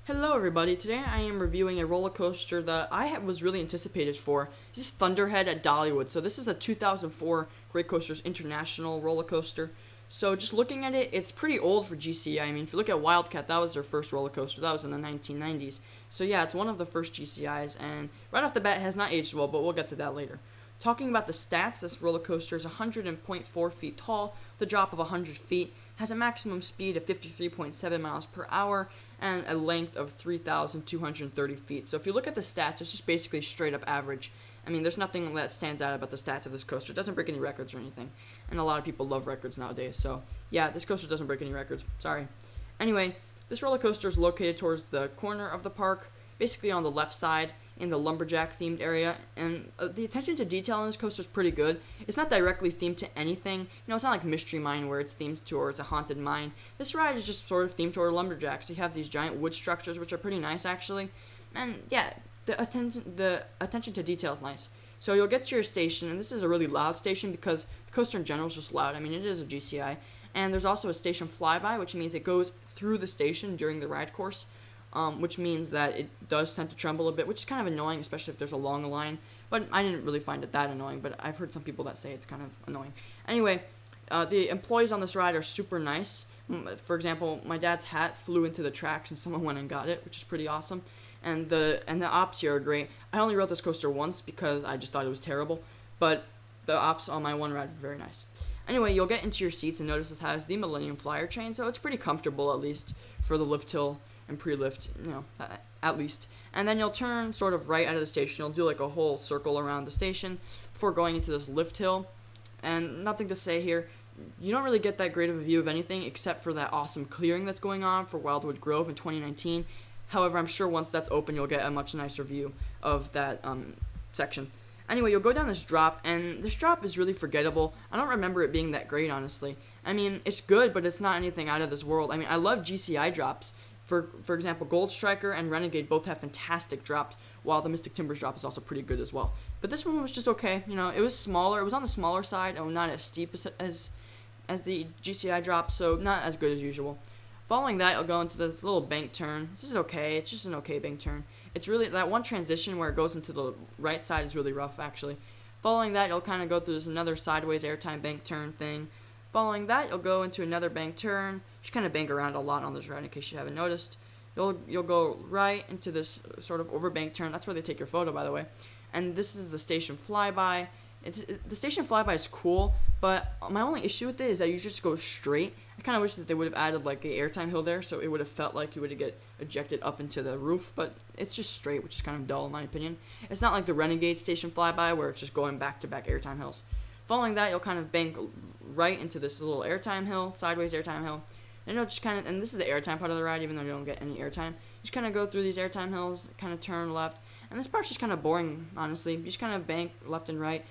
Hello everybody, today I am reviewing a roller coaster that was really anticipated for. This is Thunderhead at Dollywood. So this is a 2004 Great Coasters International roller coaster. So just looking at it, it's pretty old for GCI. I mean, if you look at Wildcat, that was their first roller coaster. That was in the 1990s. So yeah, it's one of the first GCIs, and right off the bat, it has not aged well, but we'll get to that later. Talking about the stats, this roller coaster is 100.4 feet tall, with a drop of 100 feet, has a maximum speed of 53.7 miles per hour, and a length of 3,230 feet. So if you look at the stats, it's just basically straight up average. I mean, there's nothing that stands out about the stats of this coaster. It doesn't break any records or anything, and a lot of people love records nowadays. So yeah, this coaster doesn't break any records. Sorry. Anyway, this roller coaster is located towards the corner of the park, basically on the left side, in the lumberjack themed area, and the attention to detail in this coaster is pretty good. It's not directly themed to anything. It's not like Mystery Mine where it's themed towards a haunted mine. This ride is just sort of themed toward lumberjacks. You have these giant wood structures, which are pretty nice actually, and yeah, the attention to detail is nice. So you'll get to your station, and this is a really loud station because the coaster in general is just loud. I mean, it is a GCI, and there's also a station flyby, which means it goes through the station during the ride course. Which means that it does tend to tremble a bit, which is kind of annoying, especially if there's a long line. But I didn't really find it that annoying, but I've heard some people that say it's kind of annoying. Anyway, the employees on this ride are super nice. For example, my dad's hat flew into the tracks and someone went and got it, which is pretty awesome. And the ops here are great. I only rode this coaster once because I just thought it was terrible, but the ops on my one ride were very nice. Anyway, you'll get into your seats and notice this has the Millennium Flyer train, so it's pretty comfortable, at least for the lift hill and pre-lift, at least. And then you'll turn sort of right out of the station. You'll do like a whole circle around the station before going into this lift hill. And nothing to say here. You don't really get that great of a view of anything except for that awesome clearing that's going on for Wildwood Grove in 2019. However, I'm sure once that's open, you'll get a much nicer view of that section. Anyway, you'll go down this drop, and this drop is really forgettable. I don't remember it being that great, honestly. I mean, it's good, but it's not anything out of this world. I mean, I love GCI drops. For example, Gold Striker and Renegade both have fantastic drops, while the Mystic Timbers drop is also pretty good as well. But this one was just okay. It was smaller. It was on the smaller side and not as steep as the GCI drop, so not as good as usual. Following that, you'll go into this little bank turn. This is okay. It's just an okay bank turn. It's really that one transition where it goes into the right side is really rough, actually. Following that, you'll kind of go through this another sideways airtime bank turn thing. Following that, you'll go into another bank turn. Just kind of bank around a lot on this ride in case you haven't noticed. You'll go right into this sort of overbank turn. That's where they take your photo, by the way. And this is the station flyby. The station flyby is cool, but my only issue with it is that you just go straight. I kind of wish that they would have added like a airtime hill there, so it would have felt like you would get ejected up into the roof. But it's just straight, which is kind of dull in my opinion. It's not like the Renegade station flyby where it's just going back-to-back airtime hills. Following that, you'll kind of bank right into this little airtime hill, sideways airtime hill. And you'll just kind of, and this is the airtime part of the ride, even though you don't get any airtime. You just kind of go through these airtime hills, kind of turn left. And this part's just kind of boring, honestly. You just kind of bank left and right.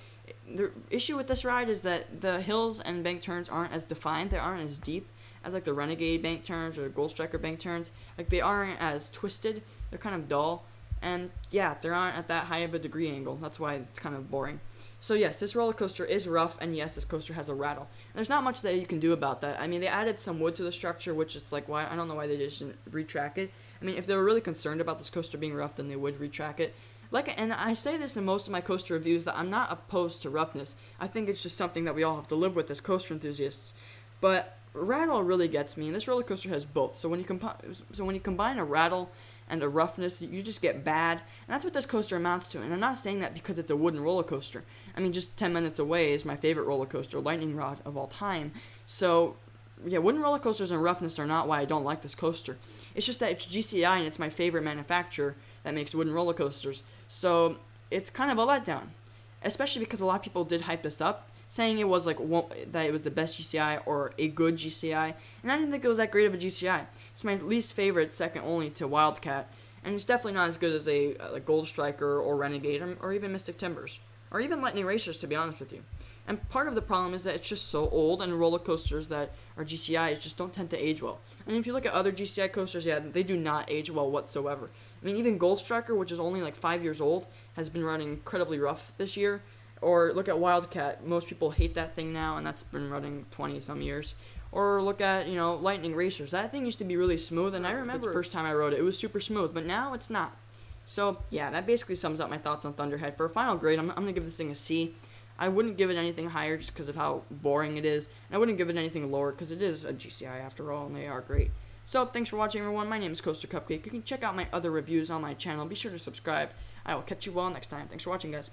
The issue with this ride is that the hills and bank turns aren't as defined. They aren't as deep as like the Renegade bank turns or the Gold Striker bank turns. Like they aren't as twisted. They're kind of dull. And yeah, they aren't at that high of a degree angle. That's why it's kind of boring. So yes, this roller coaster is rough, and yes, this coaster has a rattle. And there's not much that you can do about that. I mean, they added some wood to the structure, which is like, why I don't know why they just didn't retrack it. I mean, if they were really concerned about this coaster being rough, then they would retrack it. And I say this in most of my coaster reviews, that I'm not opposed to roughness. I think it's just something that we all have to live with as coaster enthusiasts. But rattle really gets me, and this roller coaster has both. So when you combine a rattle and a roughness, you just get bad, and that's what this coaster amounts to. And I'm not saying that because it's a wooden roller coaster. I mean, just 10 minutes away is my favorite roller coaster, Lightning Rod, of all time. So yeah, wooden roller coasters and roughness are not why I don't like this coaster. It's just that it's GCI and it's my favorite manufacturer that makes wooden roller coasters. So it's kind of a letdown, especially because a lot of people did hype this up, saying it was that it was the best GCI or a good GCI, and I didn't think it was that great of a GCI. It's my least favorite, second only to Wildcat, and it's definitely not as good as a Gold Striker or Renegade or even Mystic Timbers or even Lightning Racers, to be honest with you. And part of the problem is that it's just so old, and roller coasters that are GCIs just don't tend to age well. And if you look at other GCI coasters, yeah, they do not age well whatsoever. I mean, even Gold Striker, which is only like 5 years old, has been running incredibly rough this year. Or look at Wildcat. Most people hate that thing now, and that's been running 20-some years. Or look at, Lightning Racers. That thing used to be really smooth, and I remember the first time I rode it, it was super smooth, but now it's not. So, yeah, that basically sums up my thoughts on Thunderhead. For a final grade, I'm going to give this thing a C. I wouldn't give it anything higher just because of how boring it is, and I wouldn't give it anything lower because it is a GCI after all, and they are great. So, thanks for watching, everyone. My name is Coaster Cupcake. You can check out my other reviews on my channel. Be sure to subscribe. I will catch you all next time. Thanks for watching, guys.